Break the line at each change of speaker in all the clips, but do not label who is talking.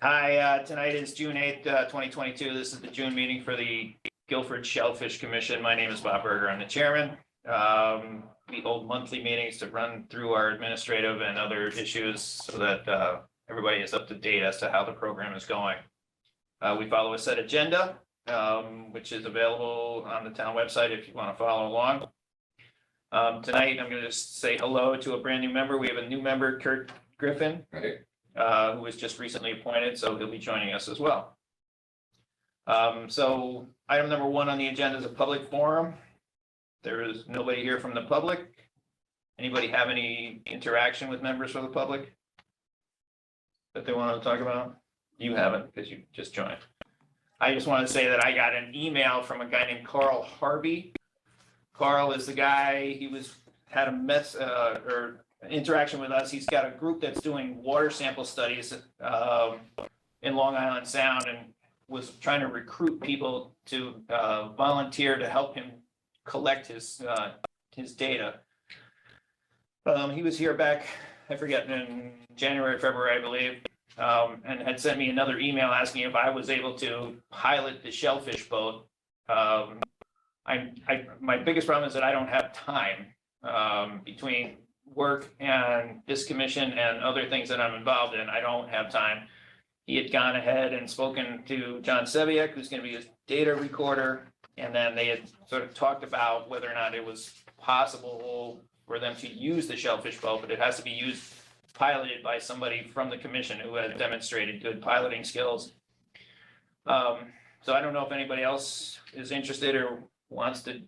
Hi, tonight is June 8th, 2022. This is the June meeting for the Guilford Shellfish Commission. My name is Bob Berger. I'm the chairman. We hold monthly meetings to run through our administrative and other issues so that everybody is up to date as to how the program is going. We follow a set agenda, which is available on the town website if you want to follow along. Tonight, I'm going to just say hello to a brand new member. We have a new member, Kurt Griffin.
Right.
Who was just recently appointed, so he'll be joining us as well. So item number 1 on the agenda is a public forum. There is nobody here from the public. Anybody have any interaction with members of the public that they want to talk about? You haven't, because you just joined. I just want to say that I got an email from a guy named Carl Harvey. Carl is the guy, had a interaction with us. He's got a group that's doing water sample studies in Long Island Sound and was trying to recruit people to volunteer to help him collect his data. He was here back, I forget, in January, February, I believe, and had sent me another email asking if I was able to pilot the Shellfish boat. My biggest problem is that I don't have time between work and this commission and other things that I'm involved in. I don't have time. He had gone ahead and spoken to John Seviak, who's going to be his data recorder, and then they had sort of talked about whether or not it was possible for them to use the Shellfish boat, but it has to be piloted by somebody from the commission who had demonstrated good piloting skills. So I don't know if anybody else is interested or wants to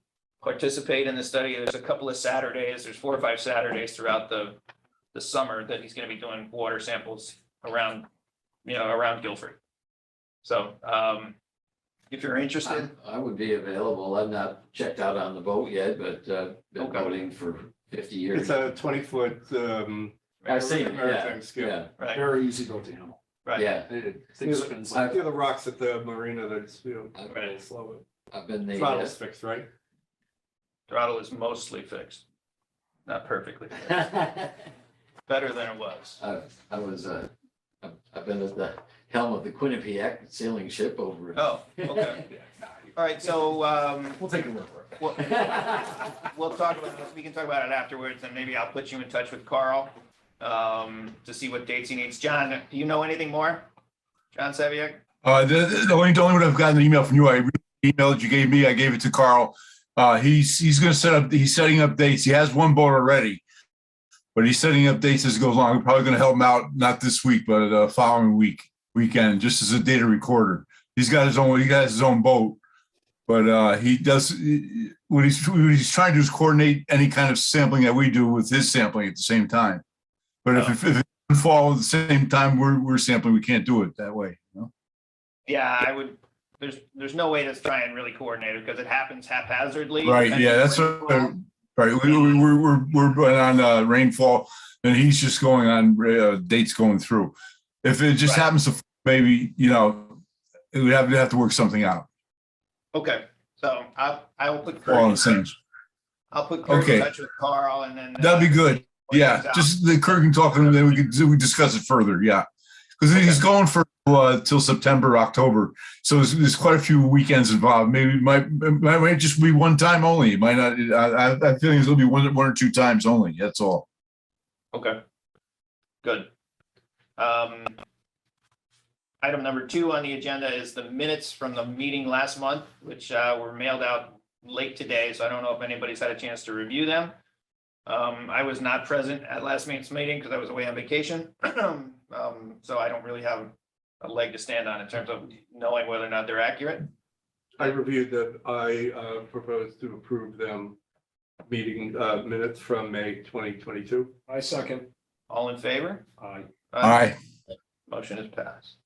participate in the study. There's a couple of Saturdays, there's 4 or 5 Saturdays throughout the summer that he's going to be doing water samples around Guilford. So if you're interested.
I would be available. I'm not checked out on the boat yet, but been boating for 50 years.
It's a 20-foot
I've seen it,
maritime skill.
yeah.
Right,
Very easy boat to handle.
right.
Yeah,
Things spin
I feel the rocks at the marina that's,
Right.
slow it.
I've been the
Throttle's fixed, right?
Throttle is mostly fixed, not perfectly fixed. Better than it was.
I've been at the helm of the Quinnipiac sailing ship over.
Oh, okay. All right, so
We'll take your word for it.
we'll talk about this. We can talk about it afterwards, and maybe I'll put you in touch with Carl to see what dates he needs. John, do you know anything more? John Seviak?
The only one I've gotten an email from you, I read the email that you gave me, I gave it to Carl. He's going to he's setting up dates. He has one boat already, but he's setting up dates as it goes along. We're probably going to help him out, not this week, but the following weekend, just as a data recorder. He has his own boat, but he does, what he's trying to do is coordinate any kind of sampling that we do with his sampling at the same time. But if it doesn't fall at the same time we're sampling, we can't do it that way.
Yeah, I would. There's no way to try and really coordinate it because it happens haphazardly.
Right. Yeah, that's right. We're on rainfall, and he's just going on dates going through. If it just happens to maybe, we have to work something out.
Okay, so I will put
All
Kurt.
the same.
I'll put Kurt in touch with Carl, and then
That'd be good. Yeah, just the Kirk can talk to him, then we discuss it further. Yeah, because he's going for till September, October. So there's quite a few weekends involved. Maybe it might just be one time only. It might not. I feel it's going to be one or 2 times only. That's all.
Okay, good. Item number 2 on the agenda is the minutes from the meeting last month, which were mailed out late today. So I don't know if anybody's had a chance to review them. I was not present at last month's meeting because I was away on vacation. So I don't really have a leg to stand on in terms of knowing whether or not they're accurate.
I reviewed them. I propose to approve them meeting minutes from May 2022.
I second.
All in favor?
Aye.
Aye.
Motion is passed.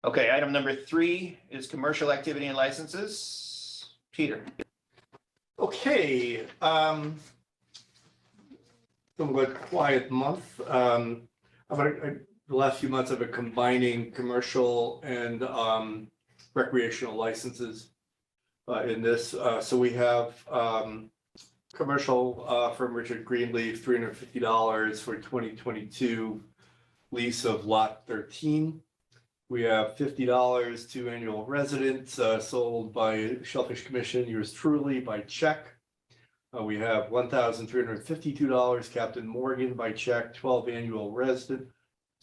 Okay, item number 3 is commercial activity and licenses. Peter.
Okay, somewhat quiet month. The last few months I've been combining commercial and recreational licenses in this. So we have commercial from Richard Greenleaf, $350 for 2022 lease of lot 13. We have $50 to annual residents, sold by Shellfish Commission, yours truly by check. We have $1,352, Captain Morgan by check, 12 annual resident,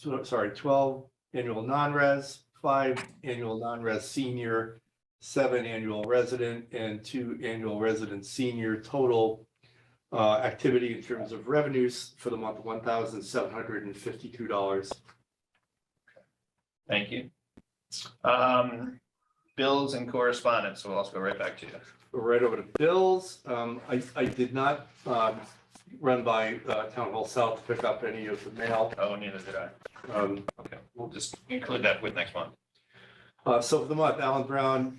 12 annual non-res, 5 annual non-res senior, 7 annual resident, and 2 annual resident senior. Total activity in terms of revenues for the month, $1,752.
Thank you. Bills and correspondence, so I'll also go right back to you.
Right over to bills. I did not run by Town Hall South to pick up any of the mail.
Oh, neither did I. Okay, we'll just include that with next month.
So for the month, Alan Brown,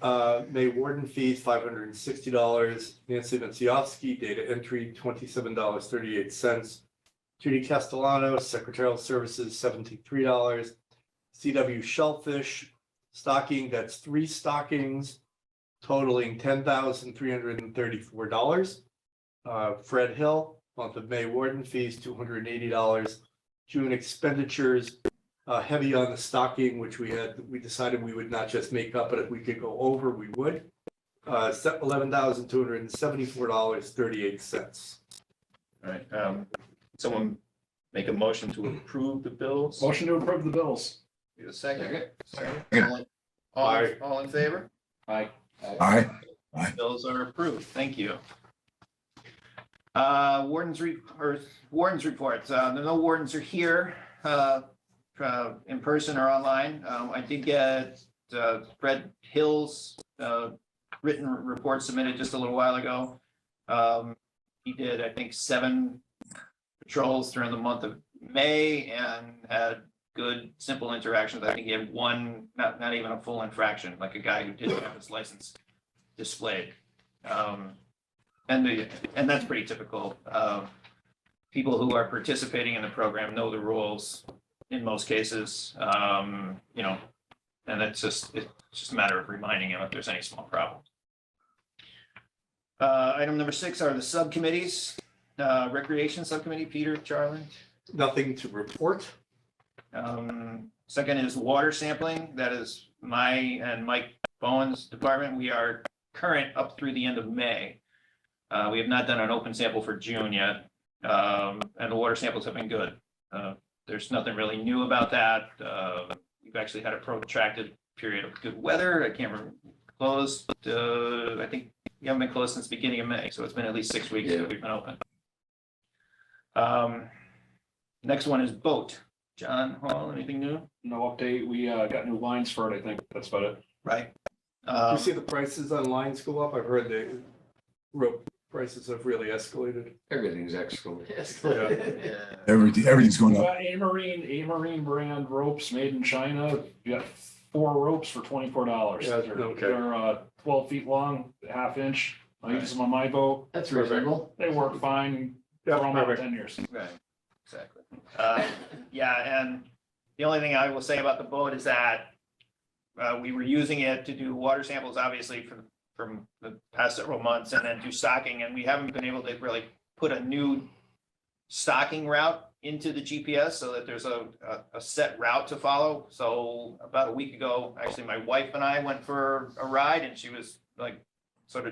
May warden fees, $560. Nancy Maciowski, data entry, $27.38. Judy Castellano, secretarial services, $73. CW Shellfish, stocking, that's 3 stockings, totaling $10,334. Fred Hill, month of May warden fees, $280. June expenditures, heavy on the stocking, which we decided we would not just make up, but if we could go over, we would. $11,274.38.
All right, someone make a motion to approve the bills?
Motion to approve the bills.
Need a second?
Second.
All in favor?
Aye.
Aye.
Bills are approved. Thank you. Wardens reports. No wardens are here in person or online. I did get Fred Hill's written report submitted just a little while ago. He did, I think, 7 patrols during the month of May and had good, simple interactions. I think he had one, not even a full infraction, like a guy who didn't have his license displayed. And that's pretty typical. People who are participating in the program know the rules in most cases, and it's just a matter of reminding him if there's any small problems. Item number 6 are the subcommittees. Recreation Subcommittee, Peter, Charlie.
Nothing to report.
Second is water sampling. That is my and Mike Bowen's department. We are current up through the end of May. We have not done an open sample for June yet, and the water samples have been good. There's nothing really new about that. We've actually had a protracted period of good weather. I can't remember, closed, I think we haven't been closed since the beginning of May, so it's been at least 6 weeks that we've been open. Next one is boat. John Hall, anything new?
No update. We got new lines for it, I think. That's about it.
Right.
You see the prices on lines go up? I've heard the rope prices have really escalated.
Everything's escalated.
Everything's going up.
A-Marine brand ropes made in China. You got 4 ropes for $24.
Yeah, okay.
They're 12 feet long, 1/2 inch. I use them on my boat.
That's reasonable.
They work fine.
Yeah,
For almost
perfect.
10 years.
Right, exactly. Yeah, and the only thing I will say about the boat is that we were using it to do water samples, obviously, from the past several months, and then do stocking, and we haven't been able to really put a new stocking route into the GPS so that there's a set route to follow. So about a week ago, actually, my wife and I went for a ride, and she was like,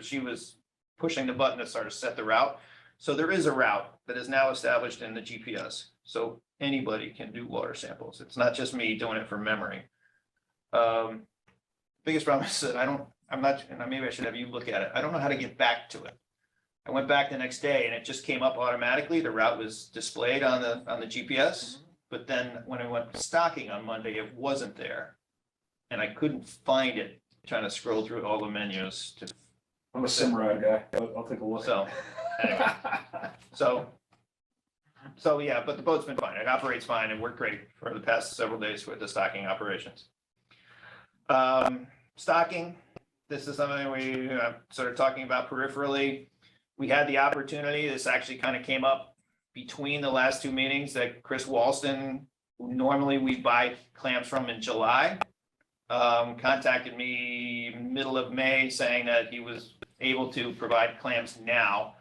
she was pushing the button to sort of set the route. So there is a route that is now established in the GPS. So anybody can do water samples. It's not just me doing it from memory. Biggest problem is that maybe I should have you look at it. I don't know how to get back to it. I went back the next day and it just came up automatically. The route was displayed on the GPS. But then when I went stocking on Monday, it wasn't there. And I couldn't find it, trying to scroll through all the menus to.
I'm a Simrad guy. I'll take a look.
So, anyway, so yeah, but the boat's been fine. It operates fine and worked great for the past several days with the stocking operations. Stocking, this is something we sort of talking about peripherally. We had the opportunity, this actually kind of came up between the last 2 meetings, that Chris Walston, who normally we buy clamps from in July, contacted me middle of May saying that he was able to provide clamps now.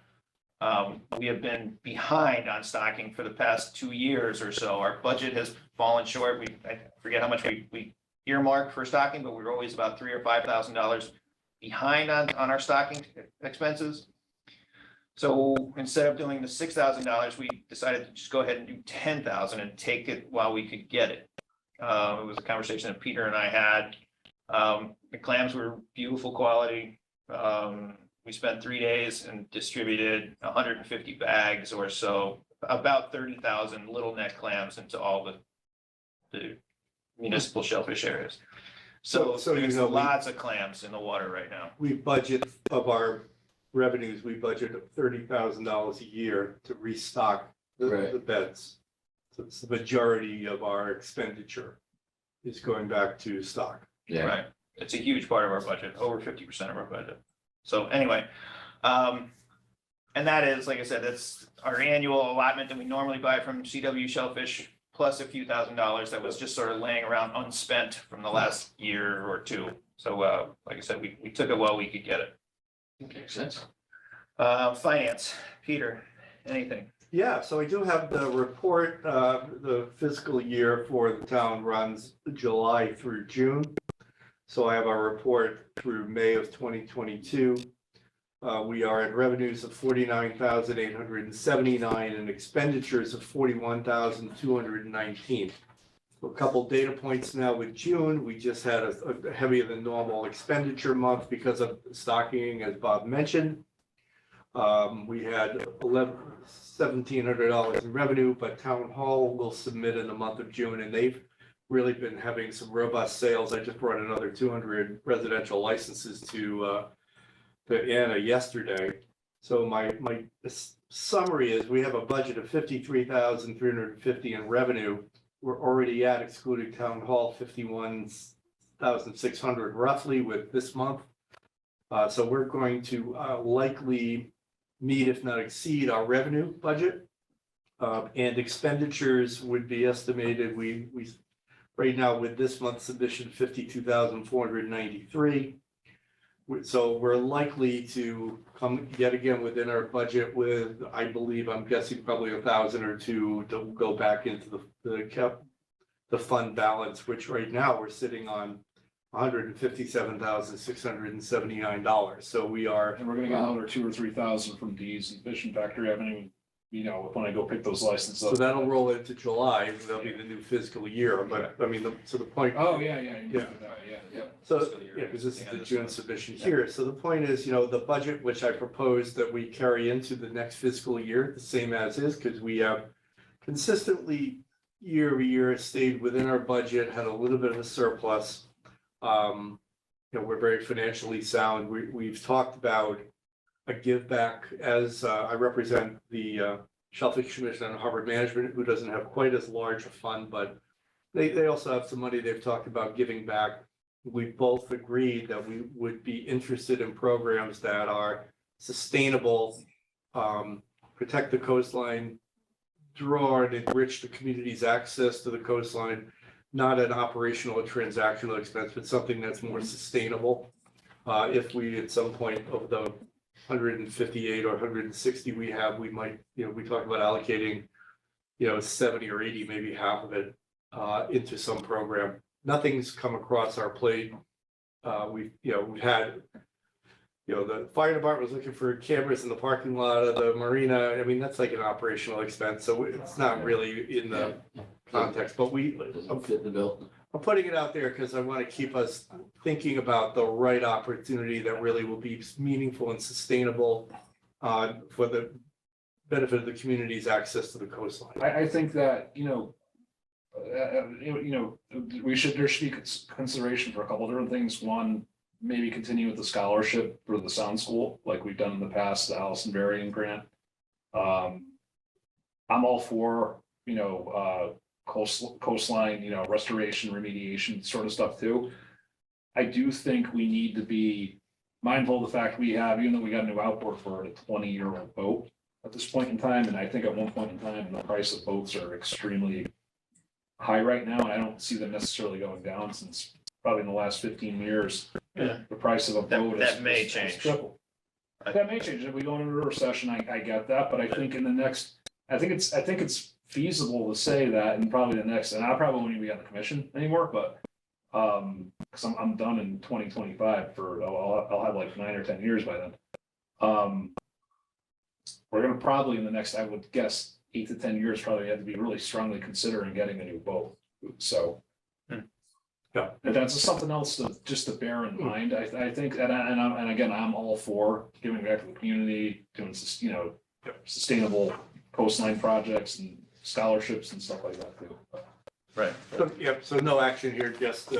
We have been behind on stocking for the past 2 years or so. Our budget has fallen short. I forget how much we earmarked for stocking, but we were always about $3,000 or $5,000 behind on our stocking expenses. So instead of doing the $6,000, we decided to just go ahead and do 10,000 and take it while we could get it. It was a conversation that Peter and I had. The clams were beautiful quality. We spent 3 days and distributed 150 bags or so, about 30,000 little neck clams into all the municipal shellfish areas. So
So, you
there's
know,
lots of clams in the water right now.
we budget of our revenues, we budget $30,000 a year to restock
Right.
the beds. So it's the majority of our expenditure is going back to stock.
Yeah,
Right. It's a huge part of our budget, over 50% of our budget. So anyway, and that is, like I said, that's our annual allotment that we normally buy from CW Shellfish, plus a few $1,000s that was just sort of laying around unspent from the last year or two. So, like I said, we took it while we could get it.
makes sense.
Finance, Peter, anything?
Yeah, so I do have the report, the fiscal year for the town runs July through June. So I have our report through May of 2022. We are at revenues of 49,879 and expenditures of 41,219. A couple data points now with June. We just had a heavier than normal expenditure month because of stocking, as Bob mentioned. We had $1,700 in revenue, but Town Hall will submit in the month of June, and they've really been having some robust sales. I just brought another 200 residential licenses to Anna yesterday. So my summary is we have a budget of 53,350 in revenue. We're already at, excluding Town Hall, 51,600 roughly with this month. So we're going to likely meet, if not exceed, our revenue budget. And expenditures would be estimated, we right now with this month's submission, 52,493. So we're likely to come yet again within our budget with, I believe, I'm guessing probably 1,000 or two to go back into the fund balance, which right now we're sitting on $157,679. So we are,
And we're gonna get another 2,000 or 3,000 from D's and Fishing Factory. I haven't even, when I go pick those licenses
so
up.
that'll roll into July, that'll be the new fiscal year, but I mean, so the point.
Oh, yeah.
Yeah.
Yeah.
So,
Fiscal year.
yeah, because this is
Yeah,
the
this
June
one.
submission here. So the point is, the budget which I propose that we carry into the next fiscal year, the same as is, because we have consistently year over year stayed within our budget, had a little bit of a surplus. We're very financially sound. We've talked about a give back as I represent the Shellfish Commission on Harbor Management, who doesn't have quite as large a fund, but they also have some money they've talked about giving back. We both agreed that we would be interested in programs that are sustainable, protect the coastline, draw and enrich the community's access to the coastline, not an operational or transactional expense, but something that's more sustainable. If we, at some point of the 158 or 160 we have, we might, we talked about allocating, 70 or 80, maybe half of it into some program. Nothing's come across our plate. We've had, the fire department was looking for cameras in the parking lot of the marina. I mean, that's like an operational expense, so it's not really in the context, but
Doesn't fit the bill.
I'm putting it out there because I want to keep us thinking about the right opportunity that really will be meaningful and sustainable for the benefit of the community's access to the coastline.
I think that, there should be consideration for a couple different things. One, maybe continue with the scholarship for the sound school, like we've done in the past, the Allison Varian grant. I'm all for, coastline, restoration, remediation sort of stuff too. I do think we need to be mindful of the fact we have, even though we got a new outboard for a 20-year-old boat at this point in time, and I think at one point in time, the price of boats are extremely high right now, and I don't see them necessarily going down since probably in the last 15 years.
Yeah.
The price of a boat
That may
is
change.
tripled. That may change. If we go into a recession, I get that, but I think in the next, I think it's feasible to say that in probably the next, and I probably won't even be on the commission anymore, but Cause I'm done in 2025 I'll have like 9 or 10 years by then. We're gonna probably in the next, I would guess, 8 to 10 years, probably have to be really strongly considering getting a new boat. So.
Yeah.
And that's something else to bear in mind. I think, and again, I'm all for giving back to the community, doing, sustainable coastline projects and scholarships and stuff like that too.
Right.
So, yep, so no action here, just, we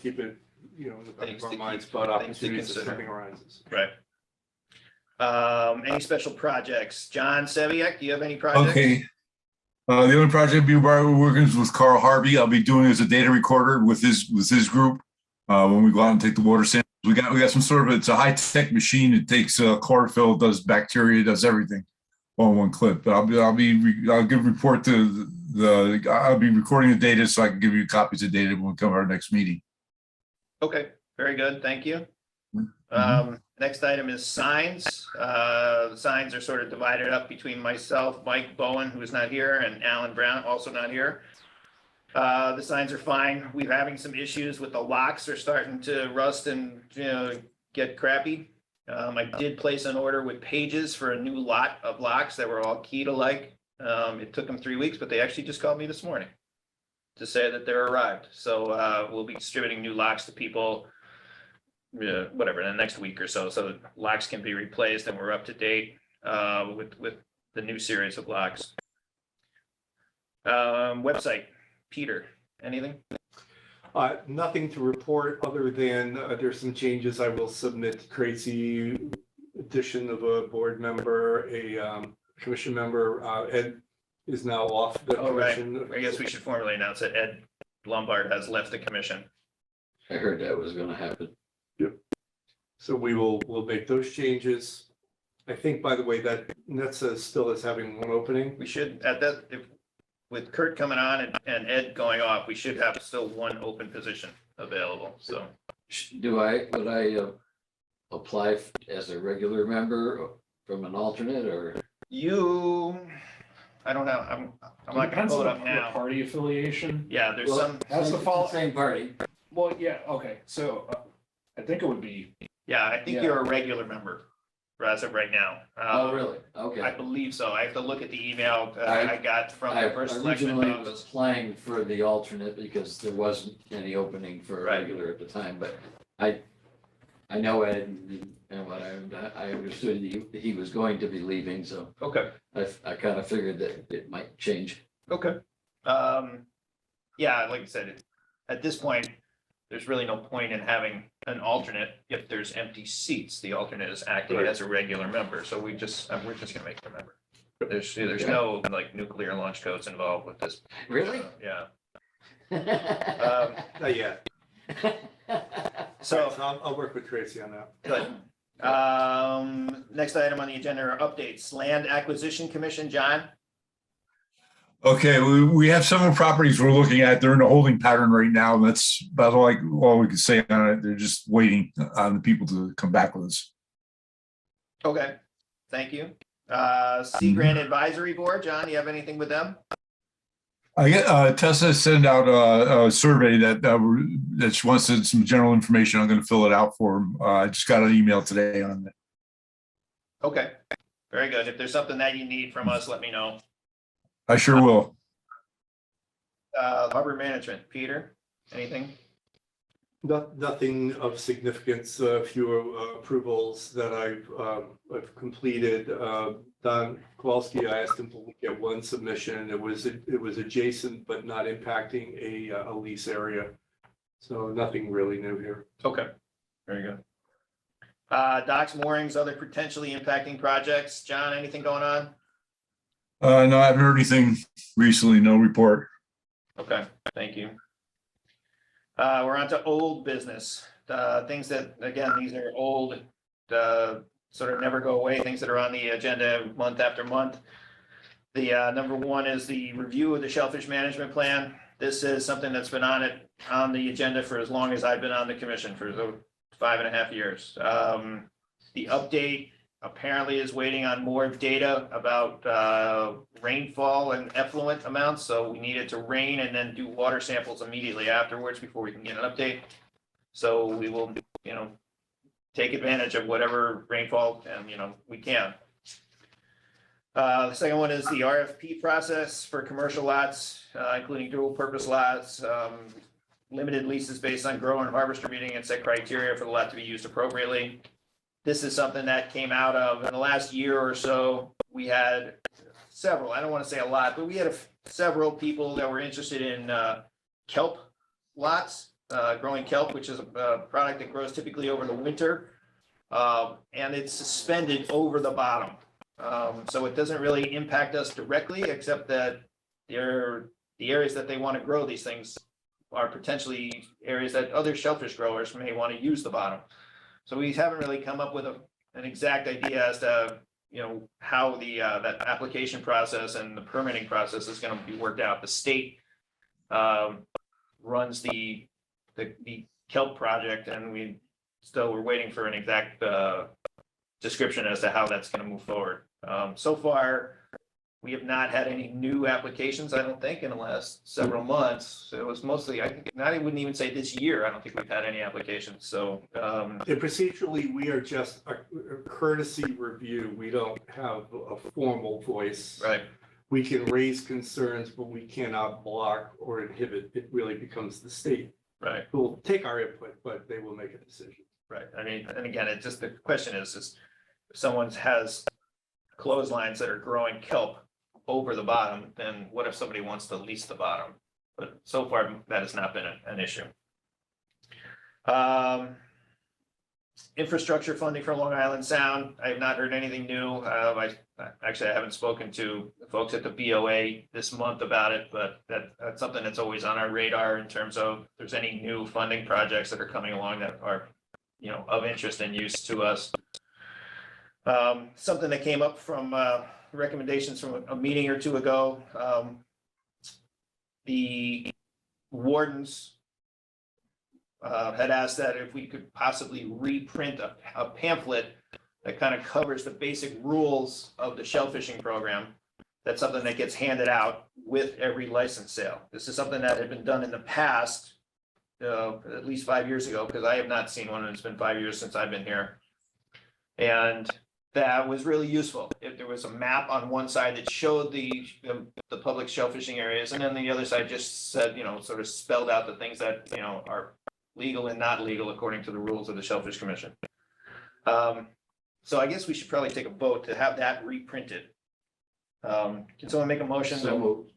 keep it, in the back
Things
of our
to
minds,
keep-
but
things to
opportunities if
consider.
something arises.
Right. Any special projects? John Seviak, do you have any projects?
Okay. The only project we're working is with Carl Harvey. I'll be doing as a data recorder with his group. When we go out and take the water samples, we got some sort of, it's a high tech machine. It takes chlorophyll, does bacteria, does everything all in one clip. But I'll give report to I'll be recording the data so I can give you copies of data when we come to our next meeting.
Okay, very good, thank you. Next item is signs. The signs are sort of divided up between myself, Mike Bowen, who is not here, and Alan Brown, also not here. The signs are fine. We're having some issues with the locks. They're starting to rust and, get crappy. I did place an order with Pages for a new lot of locks that were all keyed alike. It took them 3 weeks, but they actually just called me this morning to say that they're arrived. So we'll be distributing new locks to people, whatever, in the next week or so the locks can be replaced and we're up to date with the new series of locks. Website, Peter, anything?
Nothing to report other than there's some changes. I will submit crazy addition of a board member, a commission member. Ed is now off the
Oh, right.
commission.
I guess we should formally announce that Ed Lombard has left the commission.
I heard that was gonna happen.
So we'll make those changes. I think, by the way, that NETSA still is having one opening.
We should, with Kurt coming on and Ed going off, we should have still one open position available, so.
Would I apply as a regular member from an alternate or?
I don't know, I'm not gonna
Depends
pull it
on
up
the
now.
party affiliation.
Yeah, there's
Well,
some,
That's the
It's
fall.
Same party.
Well, yeah, okay, so I think it would be,
yeah, I think
Yeah.
you're a regular member as of right now.
Oh, really?
I
Okay.
believe so. I have to look at the email
I-
I got from
I
the first selectman
originally was
office.
applying for the alternate because there wasn't any opening for a
Right.
regular at the time, but I know Ed and what I understood he was going to be leaving, so
Okay,
I kind of figured that it might change.
okay. Yeah, like I said, at this point, there's really no point in having an alternate if there's empty seats. The alternate is acting
Right.
as a regular member, so we're just gonna make it a member. There's
Okay.
no like nuclear launch codes involved with this.
Really?
Yeah.
Not yet.
So.
I'll work with Tracy on that.
Good. Next item on the agenda are updates. Land Acquisition Commission, John?
Okay, we have several properties we're looking at. They're in a holding pattern right now. And that's about all we can say on it. They're just waiting on the people to come back with us.
Okay, thank you. Sea Grant Advisory Board, John, you have anything with them?
I get Tessa sent out a survey that she wants some general information. I'm going to fill it out for them. I just got an email today on it.
Okay, very good. If there's something that you need from us, let me know.
I sure will.
Harbor Management, Peter, anything?
Nothing of significance, few approvals that I've completed. Don Kowalski, I asked him to look at one submission. It was adjacent but not impacting a lease area. So nothing really new here.
Okay, very good. Docks, moorings, other potentially impacting projects. John, anything going on?
No, I haven't heard anything recently. No report.
Okay, thank you. We're on to old business, things that, again, these are old, sort of never go away, things that are on the agenda month after month. The number one is the review of the Shellfish Management Plan. This is something that's been on the agenda for as long as I've been on the commission, for 5.5 years. The update apparently is waiting on more data about rainfall and effluent amounts, so we need it to rain and then do water samples immediately afterwards before we can get an update. So we will, take advantage of whatever rainfall and, we can. The second one is the RFP process for commercial lots, including dual purpose lots, limited leases based on grower and harvester meeting and set criteria for the lot to be used appropriately. This is something that came out of, in the last year or so, we had several, I don't want to say a lot, but we had several people that were interested in kelp lots, growing kelp, which is a product that grows typically over the winter. And it's suspended over the bottom. So it doesn't really impact us directly, except that the areas that they want to grow these things are potentially areas that other shellfish growers may want to use the bottom. So we haven't really come up with an exact idea as to, how that application process and the permitting process is going to be worked out. The state runs the kelp project, and we're waiting for an exact description as to how that's going to move forward. So far, we have not had any new applications, I don't think, in the last several months. So it was mostly, I wouldn't even say this year, I don't think we've had any applications, so.
And procedurally, we are just a courtesy review. We don't have a formal voice.
Right,
We can raise concerns, but we cannot block or inhibit. It really becomes the state
right,
who will take our input, but they will make a decision.
right. I mean, and again, the question is if someone has clotheslines that are growing kelp over the bottom, then what if somebody wants to lease the bottom? But so far, that has not been an issue. Infrastructure funding for Long Island Sound, I have not heard anything new. I haven't spoken to the folks at the BOA this month about it, but that's something that's always on our radar in terms of if there's any new funding projects that are coming along that are, of interest and use to us. Something that came up from recommendations from a meeting or two ago. The wardens had asked that if we could possibly reprint a pamphlet that kind of covers the basic rules of the shellfishing program. That's something that gets handed out with every license sale. This is something that had been done in the past, at least 5 years ago, because I have not seen one, and it's been 5 years since I've been here. And that was really useful. If there was a map on one side that showed the public shellfishing areas, and then the other side just said, sort of spelled out the things that, are legal and not legal according to the rules of the Shellfish Commission. So I guess we should probably take a vote to have that reprinted. Can someone make a motion?
So moved.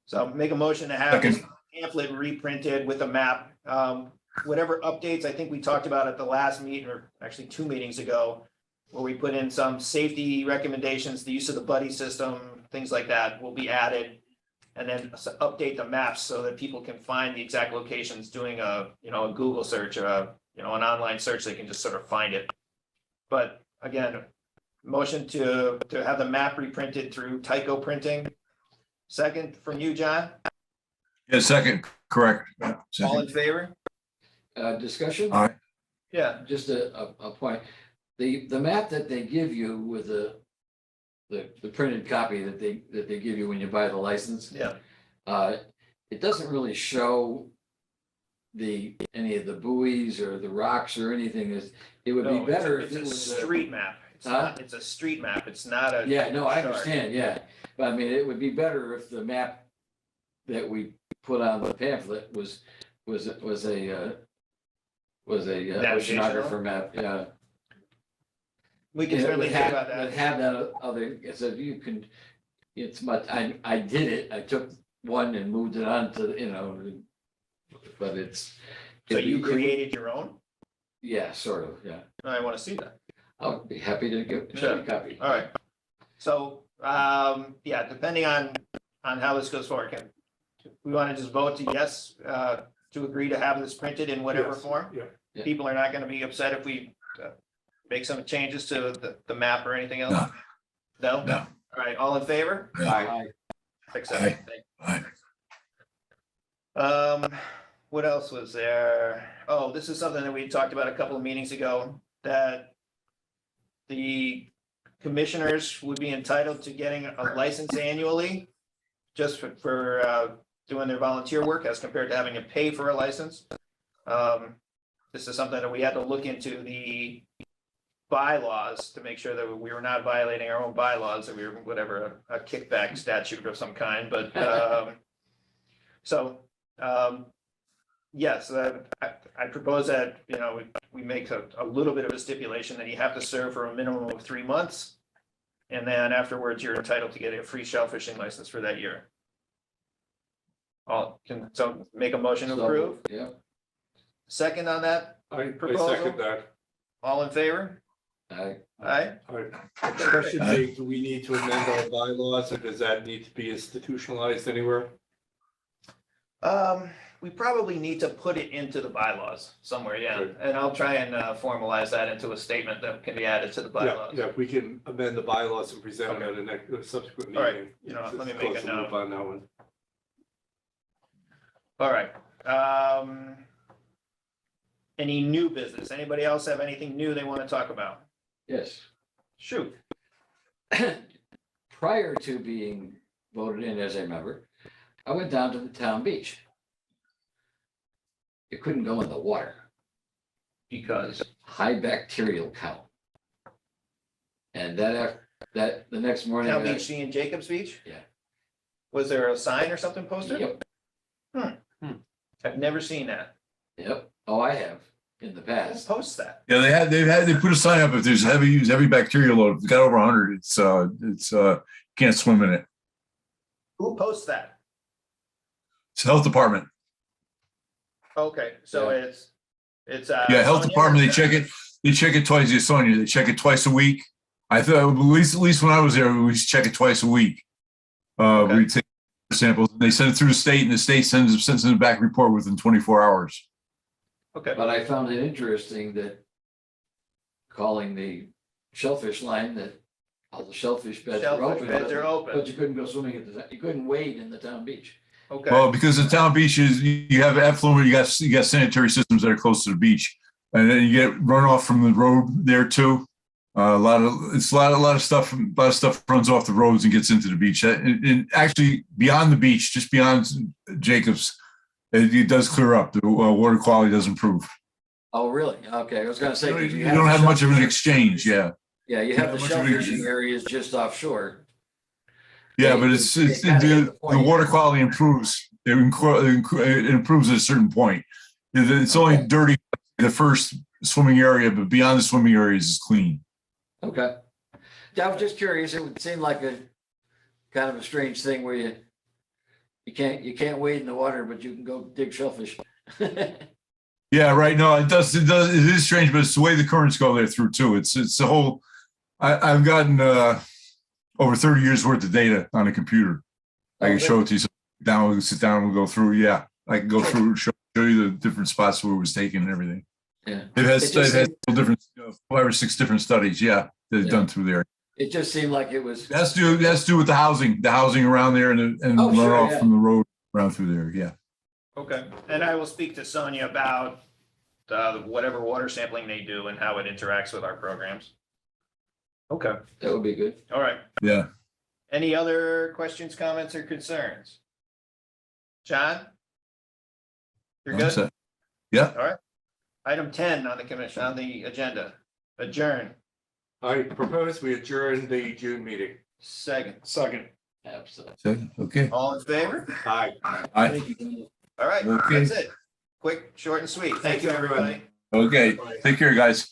So I'll make a motion to have this pamphlet reprinted with a map. Whatever updates I think we talked about at the last meeting, or actually 2 meetings ago, where we put in some safety recommendations, the use of the buddy system, things like that will be added. And then update the maps so that people can find the exact locations doing a Google search or an online search, they can just sort of find it. But again, motion to have the map reprinted through Tyco printing. Second from you, John?
Yeah, second, correct. Yeah,
All in
second.
favor?
Discussion?
All right.
Yeah,
Just a point. The map that they give you with the printed copy that they give you when you buy the license,
yeah.
it doesn't really show any of the buoys or the rocks or anything. It would be
No,
better
it's
if
a
it was
street map. It's
Huh?
not, it's a street map. It's not a.
Yeah, no, I
chart.
understand, yeah, but I mean, it would be better if the map that we put on the pamphlet was a
Navigational?
oceanographer map, yeah.
We can
It
certainly
would
think
have,
about
would
that.
have that other, so you can, it's much, I did it, I took one and moved it on to, but it's.
So you created your own?
Yeah, sort of, yeah.
I want to see that.
I'll be happy to give
Sure.
you a copy.
All right. So, yeah, depending on how this goes forward, we want to just vote to yes, to agree to have this printed in whatever
Yes,
form?
yeah.
Yeah.
People are not going to be upset if we make some changes to the map or anything else?
No.
No?
No.
All right, all in favor?
Aye.
Accept.
Aye. Aye.
What else was there? Oh, this is something that we talked about a couple of meetings ago, that the commissioners would be entitled to getting a license annually just for doing their volunteer work as compared to having to pay for a license. This is something that we had to look into the bylaws to make sure that we were not violating our own bylaws, that we were whatever, a kickback statute of some kind, but yes, I propose that, you know, we make a little bit of a stipulation that you have to serve for a minimum of 3 months. And then afterwards, you're entitled to get a free shellfishing license for that year. So make a motion to approve.
Yeah.
Second on that,
I
Proposal?
second that.
all in favor?
I,
Aye.
All right. Question being, do we need to amend our bylaws, or does that need to be institutionalized anywhere?
We probably need to put it into the bylaws somewhere, yeah,
Good.
and I'll try and formalize that into a statement that can be added to the
Yeah,
bylaws.
yeah, we can amend the bylaws and present them at a subsequent
All right,
meeting.
you know,
Just
let me make
close
a
the loop
note.
on that one.
All right. Any new business? Anybody else have anything new they want to talk about?
yes.
Shoot.
Prior to being voted in as a member, I went down to the town beach. You couldn't go in the water,
Because,
high bacterial count. And that the next morning.
Town Beach, in Jacobs Beach?
Yeah.
Was there a sign or something posted?
Yep,
I've never seen that.
yep. Oh, I have in the
Who
past.
posts that?
Yeah, they put a sign up if there's heavy bacterial load. If it's got over 100, it's can't swim in it.
Who posts that?
It's the health department.
Okay, so
Yeah.
it's.
Yeah, health
Sonia?
department, they check it. They check it twice. Yes, Sonia, they check it twice a week. I thought at least when I was there, we used to check it twice a week.
Okay.
We take samples. They send it through the state, and the state sends them back report within 24 hours.
Okay,
But I found it interesting that calling the shellfish line, that all the shellfish beds are
shellfish
open.
beds are
But
open.
you couldn't go swimming you couldn't wade in the town beach.
Okay,
Well, because the town beaches, you have effluent, you got sanitary systems that are close to the beach, and then you get runoff from the road there too. A lot of stuff runs off the roads and gets into the beach. And actually, beyond the beach, just beyond Jacobs, it does clear up. The water quality does improve.
Oh, really? Okay, I was gonna say. 'cause
You don't have much of an exchange, yeah.
Yeah, you have the
much of an
shellfishing areas just offshore.
Yeah, but it's
They kinda hit the
the
point.
water quality improves. It improves at a certain point. It's only
Okay.
dirty the first swimming area, but beyond the swimming areas is clean.
Okay. Yeah, I was just curious. It would seem like a kind of a strange thing where you can't wade in the water, but you can go dig shellfish.
Yeah, right. No, it is strange, but it's the way the currents go there through too. It's the whole. I've gotten over 30 years worth of data on a computer. I can show it to you. Now we can sit down and we'll go through. Yeah, I can go through, show you the different spots where it was taken and everything.
Yeah.
It has
It just
different 5 or 6 different studies. Yeah, they've
Yeah.
done through there.
It just seemed like it was.
That's to do with the housing around there and
Oh, sure,
runoff
yeah.
from the road around through there. Yeah.
okay, and I will speak to Sonia about whatever water sampling they do and how it interacts with our programs. Okay,
That would be good.
all right.
Yeah.
Any other questions, comments, or concerns? John? You're
I'm
good?
set. Yeah.
All right. Item 10 on the agenda, adjourn.
I propose we adjourn the June meeting.
Second,
Absolutely.
Okay.
all in favor?
Aye.
I,
All right,
Okay.
that's it. Quick, short and sweet. Thank you, everybody.
okay. Take care, guys.